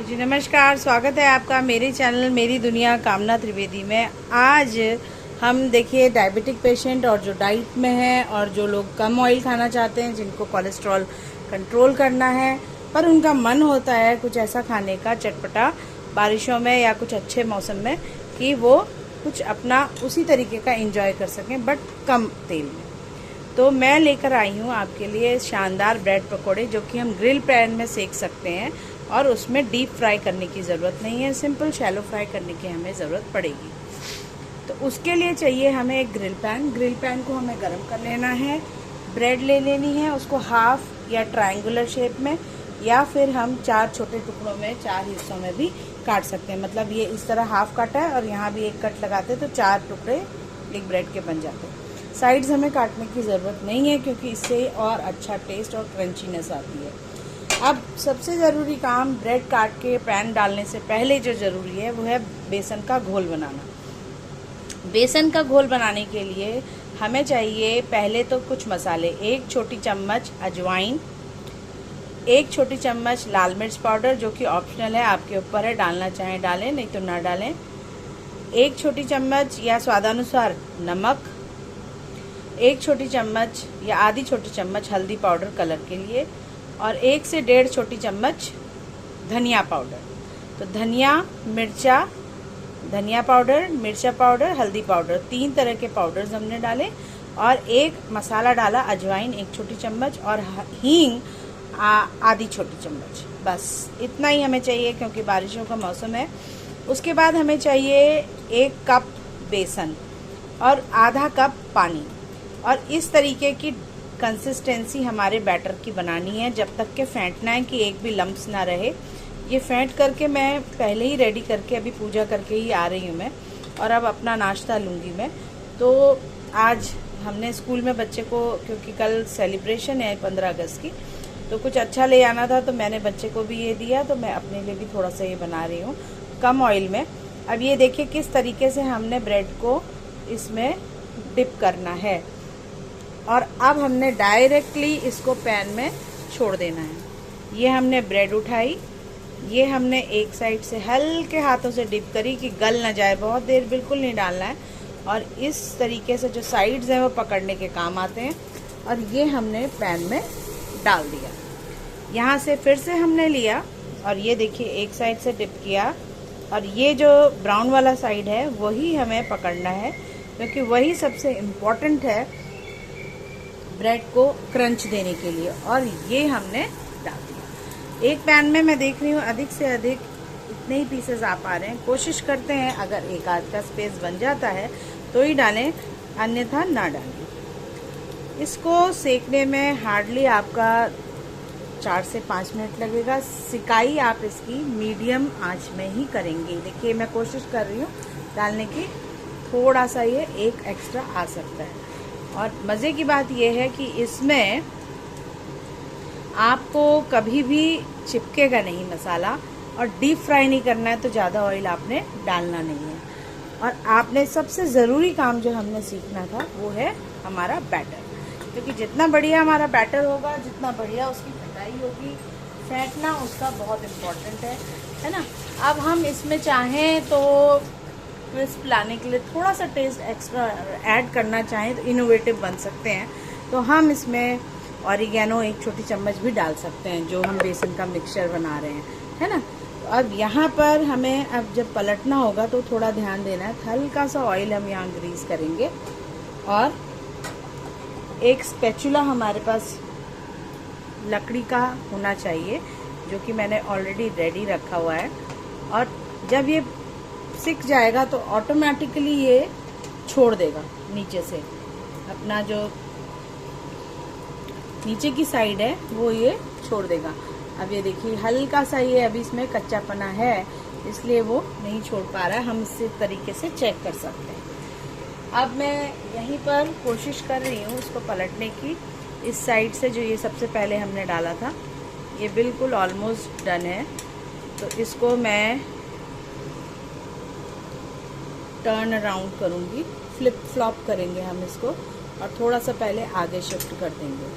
जी नमस्कार, स्वागत है आपका मेरे चैनल मेरी दुनिया कामना त्रिवेदी में। आज हम देखिए डायबिटिक पेशेंट और जो डाइट में है और जो लोग कम ऑयल खाना चाहते हैं, जिनको कोलेस्ट्रॉल कंट्रोल करना है पर उनका मन होता है कुछ ऐसा खाने का चटपटा बारिशों में या कुछ अच्छे मौसम में कि वो कुछ अपना उसी तरीके का एंजॉय कर सकें बट कम तेल में। तो मैं लेकर आई हूँ आपके लिए शानदार ब्रेड पकोड़े जो कि हम ग्रिल पैन में सेक सकते हैं और उसमें डीप फ्राई करने की ज़रूरत नहीं है, सिंपल शैलो फ्राई करने की हमें ज़रूरत पड़ेगी। तो उसके लिए चाहिए हमें एक ग्रिल पैन को हमें गर्म कर लेना है। ब्रेड ले लेनी है, उसको हाफ या ट्रायंगुलर शेप में या फिर हम 4 छोटे टुकड़ों में 4 हिस्सों में भी काट सकते हैं। मतलब ये इस तरह हाफ काटा है और यहाँ भी एक कट लगाते तो 4 टुकड़े एक ब्रेड के बन जाते हैं। साइड्स हमें काटने की ज़रूरत नहीं है क्योंकि इससे और अच्छा टेस्ट और क्रंचीनेस आती है। अब सबसे ज़रूरी काम ब्रेड काट के पैन डालने से पहले जो ज़रूरी है वो है बेसन का घोल बनाना। बेसन का घोल बनाने के लिए हमें चाहिए पहले तो कुछ मसाले, 1 छोटी चम्मच अजवाइन, 1 छोटी चम्मच लाल मिर्च पाउडर जो कि ऑप्शनल है, आपके ऊपर है, डालना चाहें डालें नहीं तो ना डालें, 1 छोटी चम्मच या स्वादानुसार नमक, 1 छोटी चम्मच या आधी छोटी चम्मच हल्दी पाउडर कलर के लिए और 1 से 1.5 छोटी चम्मच धनिया पाउडर। तो धनिया पाउडर, मिर्चा पाउडर, हल्दी पाउडर, 3 तरह के पाउडर्स हमने डाले और एक मसाला डाला अजवाइन 1 छोटी चम्मच और हींग आधी छोटी चम्मच। बस इतना ही हमें चाहिए क्योंकि बारिशों का मौसम है। उसके बाद हमें चाहिए 1 कप बेसन और आधा कप पानी और इस तरीके की कंसिस्टेंसी हमारे बैटर की बनानी है जब तक के फेंटना है कि एक भी लम्प्स ना रहे। ये फेंट करके मैं पहले ही रेडी करके अभी पूजा करके ही आ रही हूँ मैं और अब अपना नाश्ता लूँगी मैं। तो आज हमने स्कूल में बच्चे को, क्योंकि कल सेलिब्रेशन है 15 अगस्त की, तो कुछ अच्छा ले आना था तो मैंने बच्चे को भी ये दिया, तो मैं अपने लिए भी थोड़ा सा ये बना रही हूँ कम ऑयल में। अब ये देखिए किस तरीके से हमने ब्रेड को इसमें डिप करना है और अब हमने डायरेक्टली इसको पैन में छोड़ देना है। ये हमने ब्रेड उठाई, ये हमने एक साइड से हल्के हाथों से डिप करी कि गल ना जाए, बहुत देर बिल्कुल नहीं डालना है और इस तरीके से जो साइड्स हैं वो पकड़ने के काम आते हैं और ये हमने पैन में डाल दिया। यहाँ से फिर से हमने लिया और ये देखिए एक साइड से डिप किया और ये जो ब्राउन वाला साइड है वही हमें पकड़ना है क्योंकि वही सबसे इम्पॉर्टेंट है ब्रेड को क्रंच देने के लिए। और ये हमने डाल दिया। एक पैन में मैं देख रही हूँ अधिक से अधिक इतने ही पीसेस आ पा रहे हैं। कोशिश करते हैं अगर एक आध का स्पेस बन जाता है तो ही डालें, अन्यथा ना डालें। इसको सेकने में हार्डली आपका 4 से 5 मिनट लगेगा। सिकाई आप इसकी मीडियम आंच में ही करेंगे। देखिए मैं कोशिश कर रही हूँ डालने की, थोड़ा सा ये एक एक्स्ट्रा आ सकता है। और मज़े की बात यह है कि इसमें आपको कभी भी चिपकेगा नहीं मसाला और डीप फ्राई नहीं करना है तो ज़्यादा ऑयल आपने डालना नहीं है। और आपने सबसे ज़रूरी काम जो हमने सीखना था वो है हमारा बैटर, क्योंकि जितना बढ़िया हमारा बैटर होगा, जितना बढ़िया उसकी फटाई होगी, फेंटना उसका बहुत इम्पोर्टेंट है ना। अब हम इसमें चाहें तो क्रिस्प लाने के लिए थोड़ा सा टेस्ट एक्स्ट्रा ऐड करना चाहें तो इनोवेटिव बन सकते हैं, तो हम इसमें ऑरिगेनो 1 छोटी चम्मच भी डाल सकते हैं जो हम बेसन का मिक्सचर बना रहे हैं, है ना। तो अब यहाँ पर हमें अब जब पलटना होगा तो थोड़ा ध्यान देना है। हल्का सा ऑयल हम यहाँ ग्रीस करेंगे और एक स्पैचुला हमारे पास लकड़ी का होना चाहिए जो कि मैंने ऑलरेडी रेडी रखा हुआ है। और जब ये सिक जाएगा तो ऑटोमेटिकली ये छोड़ देगा नीचे से, अपना जो नीचे की साइड है वो ये छोड़ देगा। अब ये देखिए हल्का सा ये अभी इसमें कच्चापना है इसलिए वो नहीं छोड़ पा रहा है, हम इसी तरीके से चेक कर सकते हैं। अब मैं यहीं पर कोशिश कर रही हूँ इसको पलटने की। इस साइड से जो ये सबसे पहले हमने डाला था ये बिल्कुल ऑलमोस्ट डन है, तो इसको मैं टर्न अराउंड करूँगी, फ्लिप फ्लॉप करेंगे हम इसको और थोड़ा सा पहले आगे शिफ्ट कर देंगे।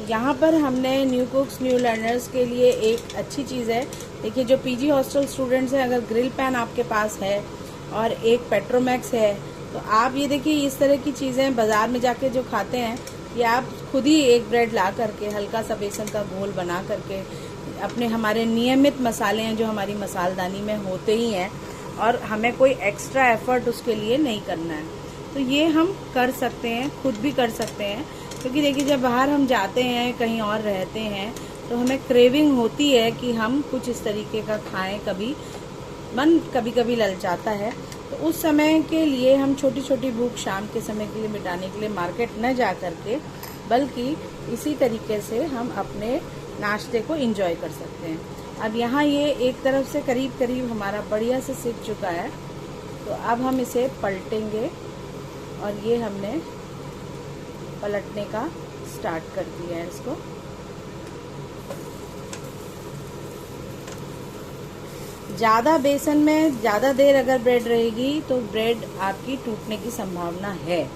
यहाँ पर हमने न्यू कुक्स न्यू लर्नर्स के लिए एक अच्छी चीज़ है। देखिए, जो पीजी हॉस्टल स्टूडेंट्स हैं, अगर ग्रिल पैन आपके पास है और एक पेट्रोमैक्स है, तो आप ये देखिए इस तरह की चीज़ें बाज़ार में जाके जो खाते हैं, ये आप खुद ही एक ब्रेड ला करके हल्का सा बेसन का घोल बना करके अपने हमारे नियमित मसाले हैं जो हमारी मसालदानी में होते ही हैं, और हमें कोई एक्स्ट्रा एफर्ट उसके लिए नहीं करना है, तो ये हम कर सकते हैं, खुद भी कर सकते हैं। क्योंकि देखिए, जब बाहर हम जाते हैं, कहीं और रहते हैं, तो हमें क्रेविंग होती है कि हम कुछ इस तरीके का खाएं, मन कभी कभी ललचाता है। तो उस समय के लिए हम छोटी छोटी भूख शाम के समय के लिए मिटाने के लिए मार्केट न जा करके, बल्कि इसी तरीके से हम अपने नाश्ते को एंजॉय कर सकते हैं। अब यहाँ ये एक तरफ से करीब करीब हमारा बढ़िया से सिक चुका है, तो अब हम इसे पलटेंगे, और ये हमने पलटने का स्टार्ट कर दिया है इसको। ज़्यादा बेसन में ज़्यादा देर अगर ब्रेड रहेगी तो ब्रेड आपकी टूटने की संभावना है,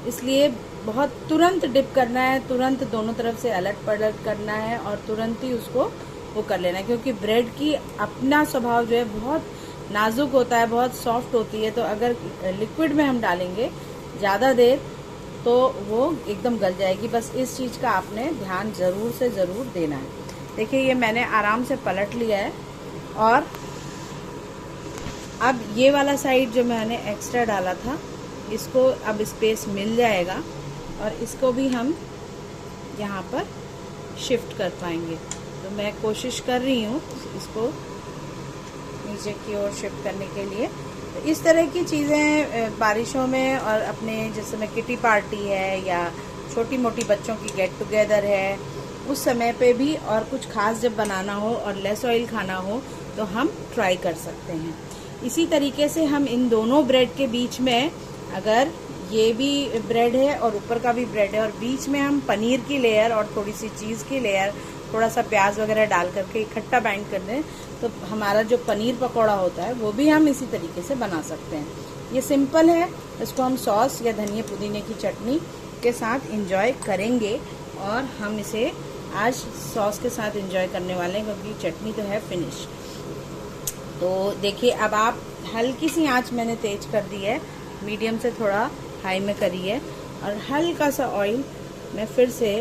इसलिए बहुत तुरंत डिप करना है, तुरंत दोनों तरफ से अलट पलट करना है और तुरंत ही उसको वो कर लेना है। क्योंकि ब्रेड की अपना स्वभाव जो है बहुत नाजुक होता है, बहुत सॉफ्ट होती है, तो अगर लिक्विड में हम डालेंगे ज़्यादा देर तो वो एकदम गल जाएगी। बस इस चीज़ का आपने ध्यान ज़रूर से ज़रूर देना है। देखिए, ये मैंने आराम से पलट लिया है, और अब ये वाला साइड जो मैंने एक्स्ट्रा डाला था, इसको अब स्पेस मिल जाएगा, और इसको भी हम यहाँ पर शिफ्ट कर पाएंगे। तो मैं कोशिश कर रही हूँ इसको नीचे की ओर शिफ्ट करने के लिए। तो इस तरह की चीज़ें बारिशों में, और अपने जैसे में किटी पार्टी है या छोटी मोटी बच्चों की गेट टुगेदर है, उस समय पे भी, और कुछ खास जब बनाना हो और लेस ऑयल खाना हो, तो हम ट्राई कर सकते हैं। इसी तरीके से हम इन दोनों ब्रेड के बीच में, अगर ये भी ब्रेड है और ऊपर का भी ब्रेड है, और बीच में हम पनीर की लेयर और थोड़ी सी चीज़ की लेयर, थोड़ा सा प्याज वगैरह डाल करके इकट्ठा बाइंड कर दें, तो हमारा जो पनीर पकौड़ा होता है वो भी हम इसी तरीके से बना सकते हैं। ये सिंपल है, इसको हम सॉस या धनिया पुदीने की चटनी के साथ एंजॉय करेंगे, और हम इसे आज सॉस के साथ एंजॉय करने वाले हैं, क्योंकि चटनी तो है फिनिश। तो देखिए, अब आप हल्की सी आंच मैंने तेज कर दी है, मीडियम से थोड़ा हाई में करी है, और हल्का सा ऑयल मैं फिर से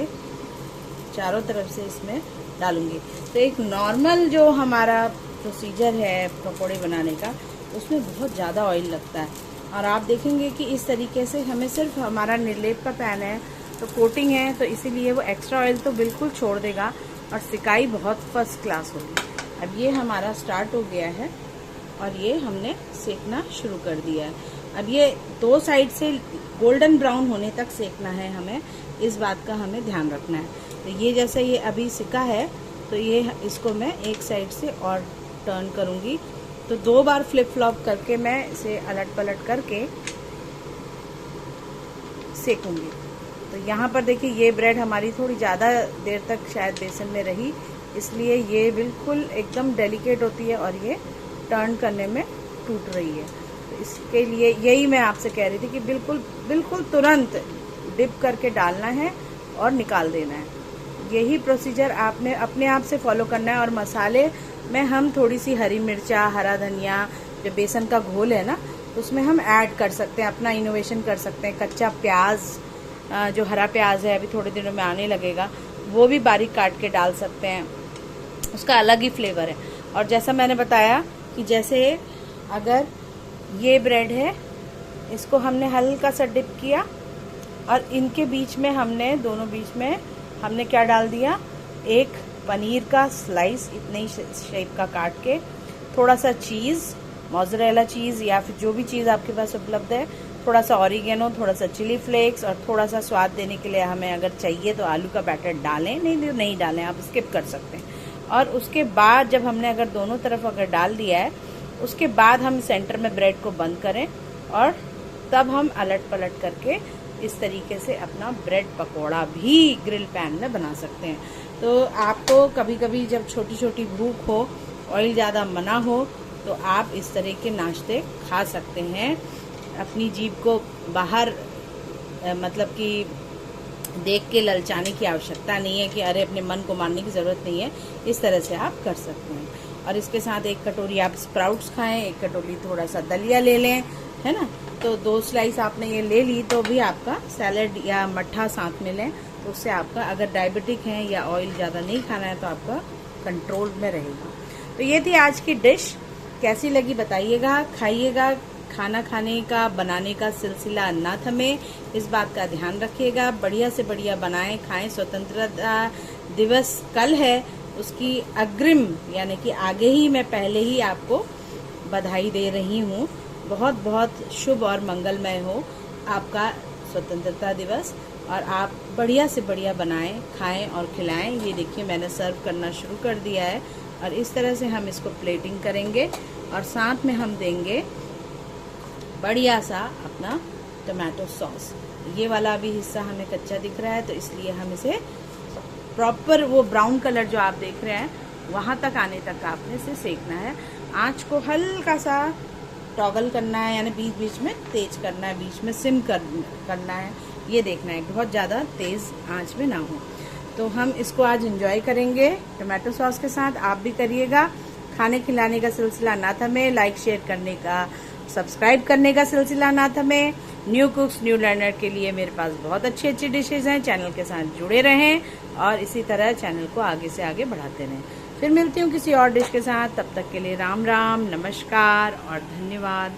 चारों तरफ से इसमें डालूंगी। तो एक नॉर्मल जो हमारा प्रोसीजर है पकौड़े बनाने का, उसमें बहुत ज़्यादा ऑयल लगता है, और आप देखेंगे कि इस तरीके से हमें सिर्फ हमारा निर्लेप का पैन है, तो कोटिंग है, तो इसीलिए वो एक्स्ट्रा ऑयल तो बिल्कुल छोड़ देगा, और सिकाई बहुत फर्स्ट क्लास होगी। अब ये हमारा स्टार्ट हो गया है, और ये हमने सेकना शुरू कर दिया है। अब ये दो साइड से गोल्डन ब्राउन होने तक सेकना है हमें, इस बात का हमें ध्यान रखना है। तो ये जैसे ये अभी सिका है, तो ये इसको मैं एक साइड से और टर्न करूँगी, तो 2 बार फ्लिप फ्लॉप करके मैं इसे अलट पलट करके सेकूंगी। तो यहाँ पर देखिए, ये ब्रेड हमारी थोड़ी ज़्यादा देर तक शायद बेसन में रही, इसलिए ये बिल्कुल एकदम डेलिकेट होती है, और ये टर्न करने में टूट रही है। तो इसके लिए यही मैं आपसे कह रही थी कि बिल्कुल तुरंत डिप करके डालना है और निकाल देना है। यही प्रोसीजर आपने अपने आप से फॉलो करना है। और मसाले में हम थोड़ी सी हरी मिर्चा, हरा धनिया, जो बेसन का घोल है ना, उसमें हम ऐड कर सकते हैं, अपना इनोवेशन कर सकते हैं। कच्चा प्याज, जो हरा प्याज है अभी थोड़े दिनों में आने लगेगा, वो भी बारीक काट के डाल सकते हैं, उसका अलग ही फ्लेवर है। और जैसा मैंने बताया कि जैसे अगर ये ब्रेड है, इसको हमने हल्का सा डिप किया, और इनके बीच में हमने, दोनों बीच में हमने क्या डाल दिया, एक पनीर का स्लाइस इतने ही शेप का काट के, थोड़ा सा चीज़, मोज़रेला चीज़ या फिर जो भी चीज़ आपके पास उपलब्ध है, थोड़ा सा ऑरिगेनो, थोड़ा सा चिली फ्लेक्स, और थोड़ा सा स्वाद देने के लिए हमें अगर चाहिए तो आलू का बैटर डालें, नहीं डालें, आप स्किप कर सकते हैं। और उसके बाद जब हमने अगर दोनों तरफ अगर डाल दिया है, उसके बाद हम सेंटर में ब्रेड को बंद करें, और तब हम अलट पलट करके इस तरीके से अपना ब्रेड पकोड़ा भी ग्रिल पैन में बना सकते हैं। तो आपको कभी कभी जब छोटी छोटी भूख हो, ऑयल ज़्यादा मना हो, तो आप इस तरह के नाश्ते खा सकते हैं। अपनी जीभ को बाहर मतलब कि देख के ललचाने की आवश्यकता नहीं है कि अरे अपने मन को मारने की ज़रूरत नहीं है। इस तरह से आप कर सकते हैं। और इसके साथ 1 कटोरी आप स्प्राउट्स खाएं, 1 कटोरी थोड़ा सा दलिया ले लें, है ना। तो 2 स्लाइस आपने ये ले ली तो भी आपका सैलड या मट्ठा साथ में लें, तो उससे आपका अगर डायबिटिक है या ऑयल ज़्यादा नहीं खाना है तो आपका कंट्रोल में रहेगा। तो ये थी आज की डिश। कैसी लगी बताइएगा, खाइएगा। खाना खाने का बनाने का सिलसिला ना थमे, इस बात का ध्यान रखिएगा। बढ़िया से बढ़िया बनाएं, खाएं। स्वतंत्रता दिवस कल है, उसकी अग्रिम यानी कि आगे ही मैं पहले ही आपको बधाई दे रही हूँ। बहुत बहुत शुभ और मंगलमय हो आपका स्वतंत्रता दिवस। और आप बढ़िया से बढ़िया बनाएं, खाएं और खिलाएं। ये देखिए मैंने सर्व करना शुरू कर दिया है और इस तरह से हम इसको प्लेटिंग करेंगे और साथ में हम देंगे बढ़िया सा अपना टमाटो सॉस। ये वाला भी हिस्सा हमें कच्चा दिख रहा है तो इसलिए हम इसे प्रॉपर वो ब्राउन कलर जो आप देख रहे हैं वहाँ तक आने तक आपने इसे सेकना है। आँच को हल्का सा टॉगल करना है, यानी बीच बीच में तेज करना है, बीच में सिम करना है। ये देखना है बहुत ज़्यादा तेज़ आँच में ना हो। तो हम इसको आज एंजॉय करेंगे टमाटो सॉस के साथ। आप भी करिएगा। खाने खिलाने का सिलसिला ना थमे, लाइक शेयर करने का, सब्सक्राइब करने का सिलसिला ना थमे। न्यू कुक्स न्यू लर्नर के लिए मेरे पास बहुत अच्छी अच्छी डिशेज हैं। चैनल के साथ जुड़े रहें और इसी तरह चैनल को आगे से आगे बढ़ाते रहें। फिर मिलती हूँ किसी और डिश के साथ। तब तक के लिए राम राम, नमस्कार और धन्यवाद।